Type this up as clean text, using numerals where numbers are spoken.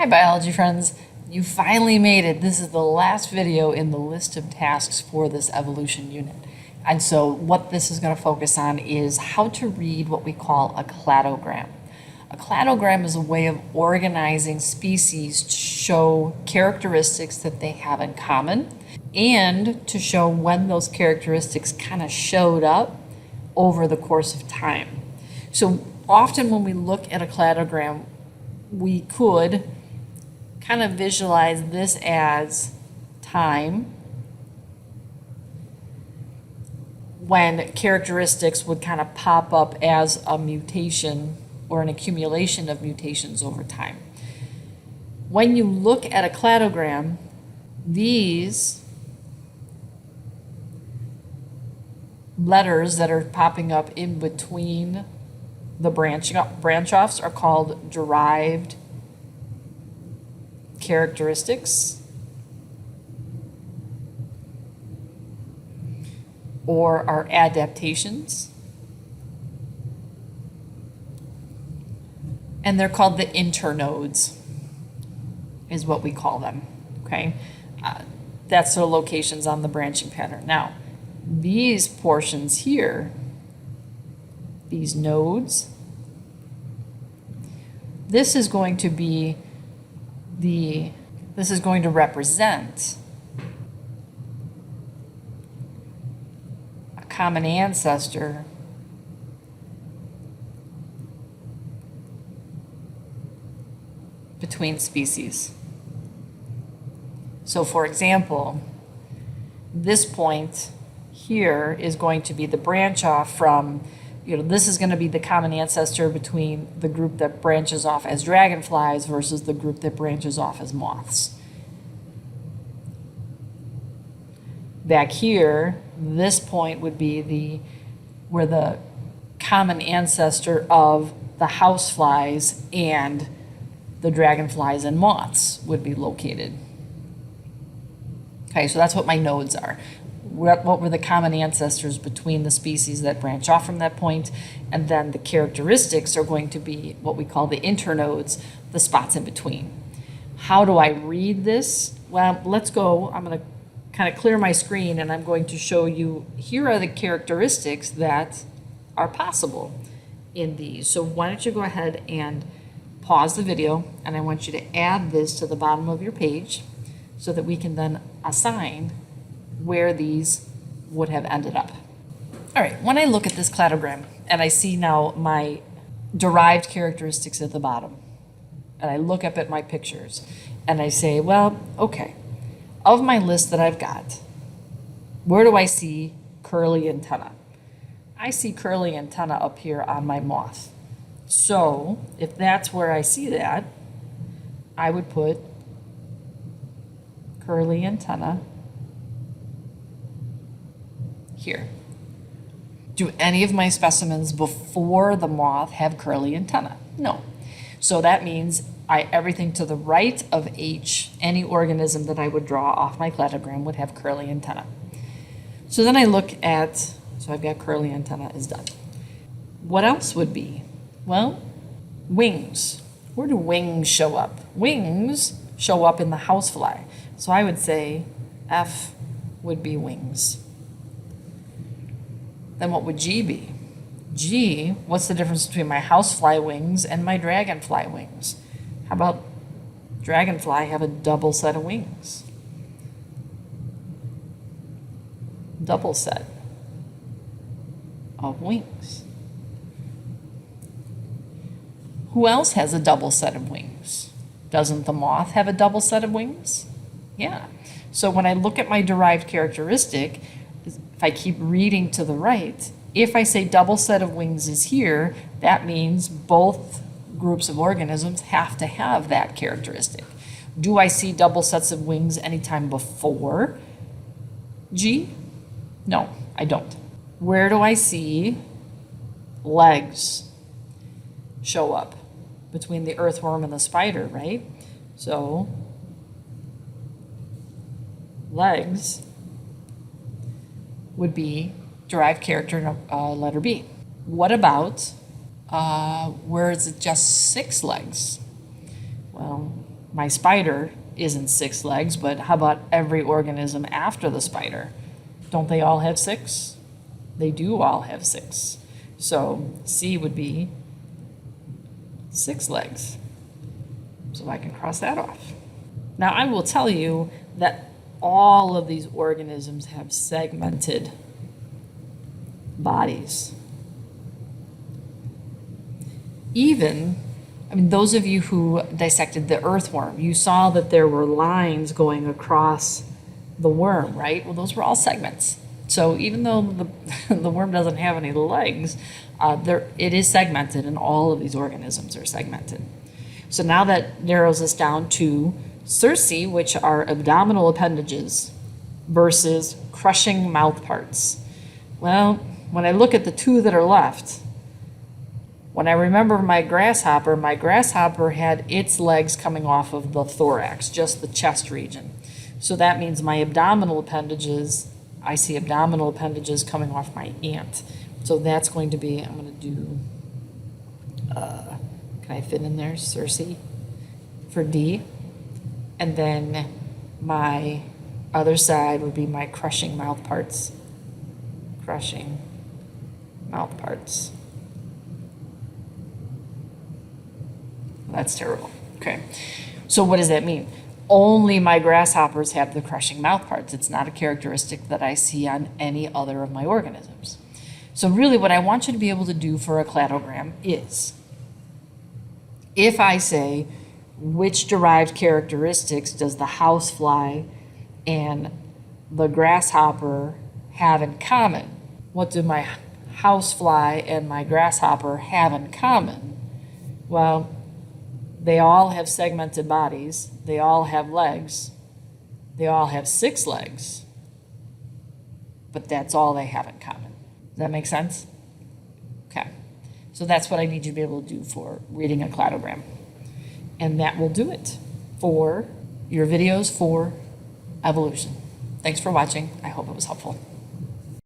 Hi biology friends, you finally made it. This is the last video in the list of tasks for this evolution unit. And so what this is going to focus on is how to read what we call a cladogram. A cladogram is a way of organizing species to show characteristics that they have in common and to show when those characteristics kind of showed up over the course of time. So often when we look at a cladogram, we could kind of visualize this as time when characteristics would kind of pop up as a mutation or an accumulation of mutations over time. When you look at a cladogram, these letters that are popping up in between the branch-offs are called derived characteristics or are adaptations, and they're called the internodes is what we call them, okay? That's the locations on the branching pattern. Now, these portions here, these nodes, this is going to be this is going to represent a common ancestor between species. So for example, this point here is going to be the branch off from, this is going to be the common ancestor between the group that branches off as dragonflies versus the group that branches off as moths. Back here, this point would be where the common ancestor of the houseflies and the dragonflies and moths would be located. Okay, so that's what my nodes are. What were the common ancestors between the species that branch off from that point, and then the characteristics are going to be what we call the internodes, the spots in between. How do I read this? Well, let's go. I'm going to kind of clear my screen and I'm going to show you, here are the characteristics that are possible in these. So why don't you go ahead and pause the video, and I want you to add this to the bottom of your page so that we can then assign where these would have ended up. All right, when I look at this cladogram and I see now my derived characteristics at the bottom, and I look up at my pictures and I say, well, okay, of my list that I've got, where do I see curly antenna? I see curly antenna up here on my moth. So if that's where I see that, I would put curly antenna here. Do any of my specimens before the moth have curly antenna? No. So that means everything to the right of H, any organism that I would draw off my cladogram would have curly antenna. So then I look at, so I've got curly antenna is done. What else would be? Well, wings. Where do wings show up? Wings show up in the housefly. So I would say F would be wings. Then what would G be? G, what's the difference between my housefly wings and my dragonfly wings? How about dragonfly have a double set of wings? Double set of wings. Who else has a double set of wings? Doesn't the moth have a double set of wings? Yeah. So when I look at my derived characteristic, if I keep reading to the right, if I say double set of wings is here, that means both groups of organisms have to have that characteristic. Do I see double sets of wings anytime before G? No, I don't. Where do I see legs show up? Between the earthworm and the spider, right? So legs would be derived character letter B. What about where is it just 6 legs? Well, my spider isn't 6 legs, but how about every organism after the spider? Don't they all have 6? They do all have 6. So C would be 6 legs. So I can cross that off. Now I will tell you that all of these organisms have segmented bodies. Even, those of you who dissected the earthworm, you saw that there were lines going across the worm, right? Well, those were all segments. So even though the worm doesn't have any legs, it is segmented, and all of these organisms are segmented. So now that narrows us down to cerci, which are abdominal appendages, versus crushing mouth parts. Well, when I look at the 2 that are left, when I remember my grasshopper had its legs coming off of the thorax, just the chest region. So that means my abdominal appendages, I see abdominal appendages coming off my ant. So that's going to be, I'm going to do, can I fit in there, cerci for D? And then my other side would be my crushing mouth parts. Crushing mouth parts. That's terrible. Okay. So what does that mean? Only my grasshoppers have the crushing mouth parts. It's not a characteristic that I see on any other of my organisms. So really what I want you to be able to do for a cladogram is, if I say, which derived characteristics does the housefly and the grasshopper have in common? What do my housefly and my grasshopper have in common? Well, they all have segmented bodies. They all have legs. They all have 6 legs. But that's all they have in common. Does that make sense? Okay. So that's what I need you to be able to do for reading a cladogram. And that will do it for your videos for evolution. Thanks for watching. I hope it was helpful.